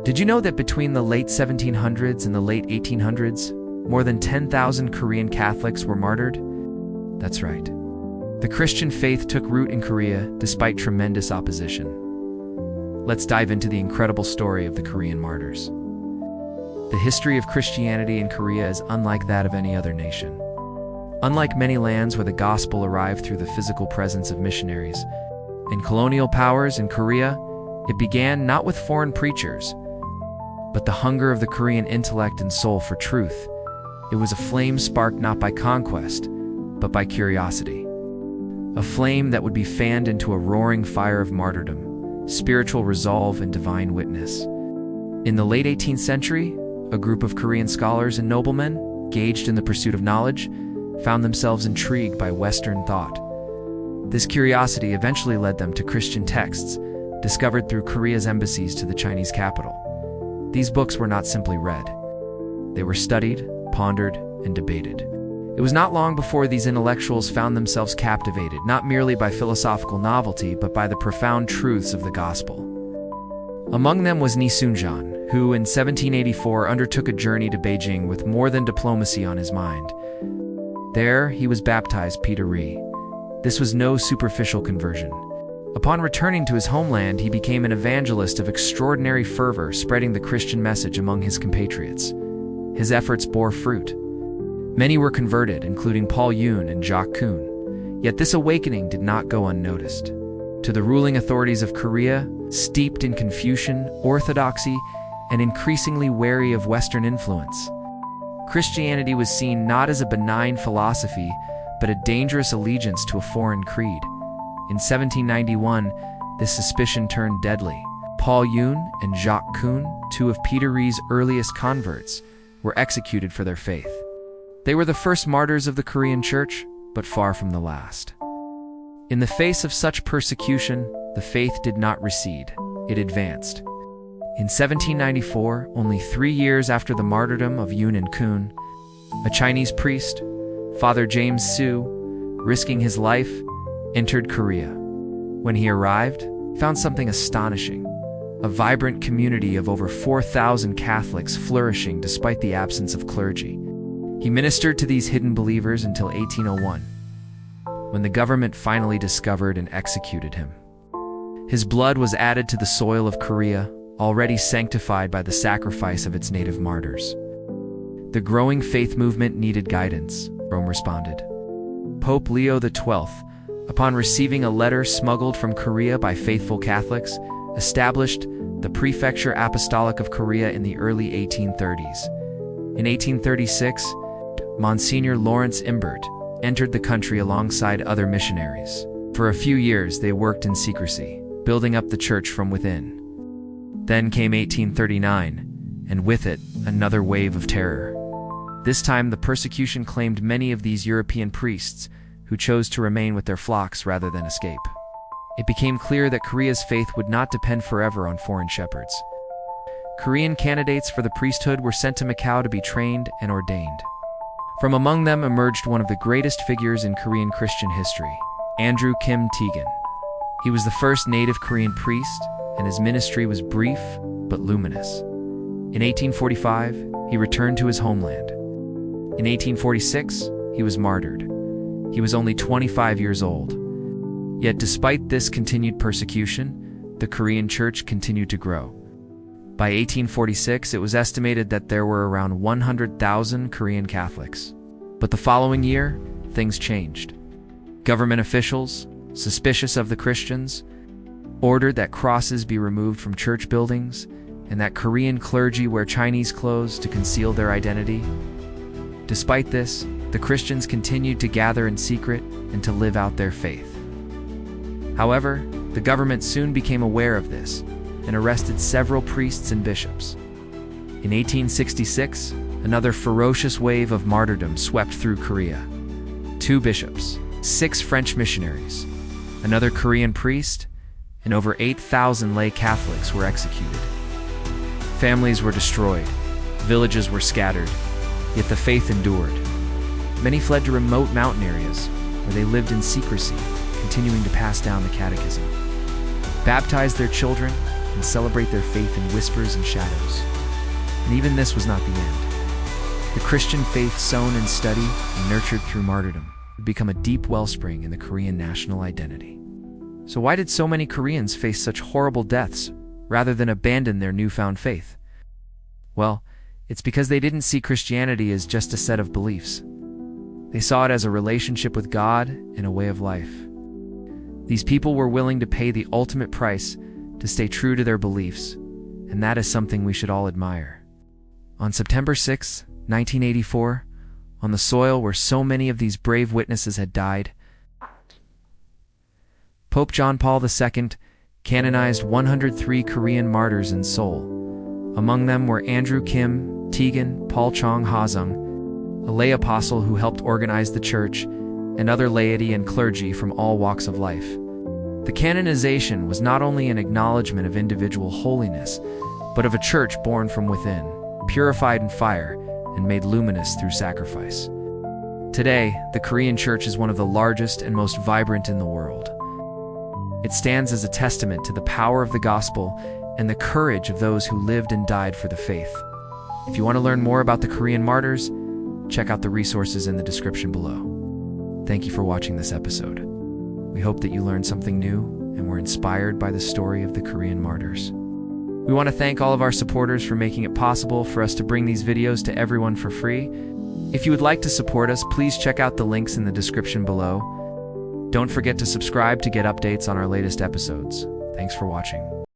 Did you know that between the late 1700s and the late 1800s, more than 10,000 Korean Catholics were martyred? That's right. The Christian faith took root in Korea despite tremendous opposition. Let's dive into the incredible story of the Korean martyrs. The history of Christianity in Korea is unlike that of any other nation. Unlike many lands where the gospel arrived through the physical presence of missionaries, in colonial powers in Korea, it began not with foreign preachers, but the hunger of the Korean intellect and soul for truth. It was a flame sparked not by conquest, but by curiosity. A flame that would be fanned into a roaring fire of martyrdom, spiritual resolve, and divine witness. In the late 18th century, a group of Korean scholars and noblemen, engaged in the pursuit of knowledge, found themselves intrigued by Western thought. This curiosity eventually led them to Christian texts, discovered through Korea's embassies to the Chinese capital. These books were not simply read. They were studied, pondered, and debated. It was not long before these intellectuals found themselves captivated, not merely by philosophical novelty, but by the profound truths of the gospel. Among them was Ni Sunjan, who in 1784 undertook a journey to Beijing with more than diplomacy on his mind. There, he was baptized Peter Ri. This was no superficial conversion. Upon returning to his homeland, he became an evangelist of extraordinary fervor, spreading the Christian message among his compatriots. His efforts bore fruit. Many were converted, including Paul Yun and Jacques Kuhn. Yet this awakening did not go unnoticed. To the ruling authorities of Korea, steeped in Confucian, orthodoxy, and increasingly wary of Western influence, Christianity was seen not as a benign philosophy, but a dangerous allegiance to a foreign creed. In 1791, this suspicion turned deadly. Paul Yun and Jacques Kuhn, two of Peter Ri's earliest converts, were executed for their faith. They were the first martyrs of the Korean Church, but far from the last. In the face of such persecution, the faith did not recede, it advanced. In 1794, only 3 years after the martyrdom of Yun and Kuhn, a Chinese priest, Father James Su, risking his life, entered Korea. When he arrived, found something astonishing: a vibrant community of over 4,000 Catholics flourishing despite the absence of clergy. He ministered to these hidden believers until 1801, when the government finally discovered and executed him. His blood was added to the soil of Korea, already sanctified by the sacrifice of its native martyrs. The growing faith movement needed guidance, Rome responded. Pope Leo XII, upon receiving a letter smuggled from Korea by faithful Catholics, established the Prefecture Apostolic of Korea in the early 1830s. In 1836, Monsignor Lawrence Imbert entered the country alongside other missionaries. For a few years, they worked in secrecy, building up the church from within. Then came 1839, and with it, another wave of terror. This time, the persecution claimed many of these European priests, who chose to remain with their flocks rather than escape. It became clear that Korea's faith would not depend forever on foreign shepherds. Korean candidates for the priesthood were sent to Macau to be trained and ordained. From among them emerged one of the greatest figures in Korean Christian history, Andrew Kim Taegon. He was the first native Korean priest, and his ministry was brief but luminous. In 1845, he returned to his homeland. In 1846, he was martyred. He was only 25 years old. Yet despite this continued persecution, the Korean Church continued to grow. By 1846, it was estimated that there were around 100,000 Korean Catholics. But the following year, things changed. Government officials, suspicious of the Christians, ordered that crosses be removed from church buildings and that Korean clergy wear Chinese clothes to conceal their identity. Despite this, the Christians continued to gather in secret and to live out their faith. However, the government soon became aware of this and arrested several priests and bishops. In 1866, another ferocious wave of martyrdom swept through Korea. 2 bishops, 6 French missionaries, another Korean priest, and over 8,000 lay Catholics were executed. Families were destroyed, villages were scattered, yet the faith endured. Many fled to remote mountain areas where they lived in secrecy, continuing to pass down the Catechism. Baptized their children, and celebrate their faith in whispers and shadows. And even this was not the end. The Christian faith sown in study and nurtured through martyrdom would become a deep wellspring in the Korean national identity. So why did so many Koreans face such horrible deaths rather than abandon their newfound faith? Well, it's because they didn't see Christianity as just a set of beliefs. They saw it as a relationship with God and a way of life. These people were willing to pay the ultimate price to stay true to their beliefs, and that is something we should all admire. On September 6, 1984, on the soil where so many of these brave witnesses had died, Pope John Paul II canonized 103 Korean martyrs in Seoul. Among them were Andrew Kim, Taegon, Paul Chong Ha-sung, a lay apostle who helped organize the church, and other laity and clergy from all walks of life. The canonization was not only an acknowledgement of individual holiness, but of a church born from within, purified in fire, and made luminous through sacrifice. Today, the Korean church is one of the largest and most vibrant in the world. It stands as a testament to the power of the gospel and the courage of those who lived and died for the faith. If you want to learn more about the Korean martyrs, check out the resources in the description below. Thank you for watching this episode. We hope that you learned something new and were inspired by the story of the Korean martyrs. We want to thank all of our supporters for making it possible for us to bring these videos to everyone for free. If you would like to support us, please check out the links in the description below. Don't forget to subscribe to get updates on our latest episodes. Thanks for watching.